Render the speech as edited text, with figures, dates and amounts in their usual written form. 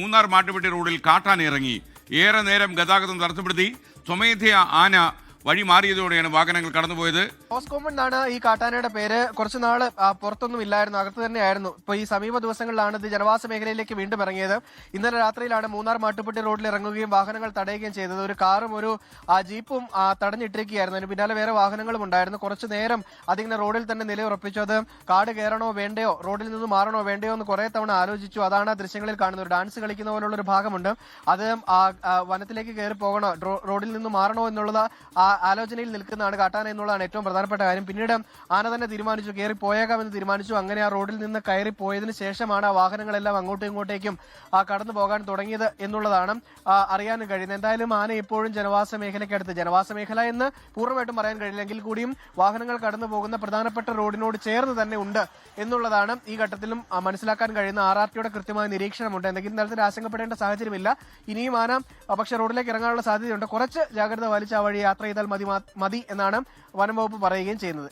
മൂന്നാർ മാട്ടുപ്പെട്ടി റോഡിൽ കാട്ടാന ഇറങ്ങി. ഏറെ നേരം ഗതാഗതം തടസ്സപ്പെടുത്തി. സ്വമേധയാ ആന വഴി മാറിയതോടെയാണ് വാഹനങ്ങൾ കടന്നുപോയത്. ഓസ്കോമൺ എന്നാണ് ഈ കാട്ടാനയുടെ പേര്. കുറച്ചുനാള് പുറത്തൊന്നും ഇല്ലായിരുന്നു, അകത്ത് തന്നെയായിരുന്നു. ഇപ്പൊ ഈ സമീപ ദിവസങ്ങളിലാണ് ഇത് ജനവാസ മേഖലയിലേക്ക് വീണ്ടും ഇറങ്ങിയത്. ഇന്നലെ രാത്രിയിലാണ് മൂന്നാർ മാട്ടുപ്പെട്ടി റോഡിൽ ഇറങ്ങുകയും വാഹനങ്ങൾ തടയുകയും ചെയ്തത്. ഒരു കാറും ഒരു ജീപ്പും തടഞ്ഞിട്ടിരിക്കുകയായിരുന്നു. അതിന് പിന്നാലെ വേറെ വാഹനങ്ങളും ഉണ്ടായിരുന്നു. കുറച്ചു നേരം അതിങ്ങനെ റോഡിൽ തന്നെ നിലയുറപ്പിച്ചു. അത് കാട് കയറണോ വേണ്ടയോ, റോഡിൽ നിന്ന് മാറണോ വേണ്ടയോ എന്ന് കുറെ തവണ ആലോചിച്ചു. അതാണ് ദൃശ്യങ്ങളിൽ കാണുന്നത്. ഒരു ഡാൻസ് കളിക്കുന്ന പോലുള്ള ഒരു ഭാഗമുണ്ട്. അത് വനത്തിലേക്ക് കയറി പോകണോ, റോഡിൽ നിന്ന് മാറണോ എന്നുള്ളത് ആലോചനയിൽ നിൽക്കുന്നതാണ് കാട്ടാന എന്നുള്ളതാണ് ഏറ്റവും പ്രധാനപ്പെട്ട കാര്യം. പിന്നീട് ആന തന്നെ തീരുമാനിച്ചു, കയറി പോയേക്കാമെന്ന് തീരുമാനിച്ചു. അങ്ങനെ ആ റോഡിൽ നിന്ന് കയറി പോയതിനു ശേഷമാണ് ആ വാഹനങ്ങളെല്ലാം അങ്ങോട്ടും ഇങ്ങോട്ടേക്കും കടന്നു പോകാൻ തുടങ്ങിയത് എന്നുള്ളതാണ് അറിയാനും കഴിയുന്നത്. എന്തായാലും ആന ഇപ്പോഴും ജനവാസ മേഖലയ്ക്കടുത്ത്, ജനവാസ മേഖല എന്ന് പൂർണ്ണമായിട്ടും പറയാൻ കഴിയില്ലെങ്കിൽ കൂടിയും വാഹനങ്ങൾ കടന്നു പോകുന്ന പ്രധാനപ്പെട്ട റോഡിനോട് ചേർന്ന് തന്നെ ഉണ്ട് എന്നുള്ളതാണ് ഈ ഘട്ടത്തിലും മനസ്സിലാക്കാൻ കഴിയുന്ന. RRTയുടെ കൃത്യമായ നിരീക്ഷണമുണ്ട്. എന്തെങ്കിലും തരത്തിൽ ആശങ്കപ്പെടേണ്ട സാഹചര്യമില്ല. ഇനിയും ആന പക്ഷെ റോഡിലേക്ക് ഇറങ്ങാനുള്ള സാധ്യതയുണ്ട്. കുറച്ച് ജാഗ്രത പാലിച്ച് ആ വഴി യാത്ര ചെയ്താൽ മതി എന്നാണ് വനം വകുപ്പ് പറയുകയും ചെയ്യുന്നത്.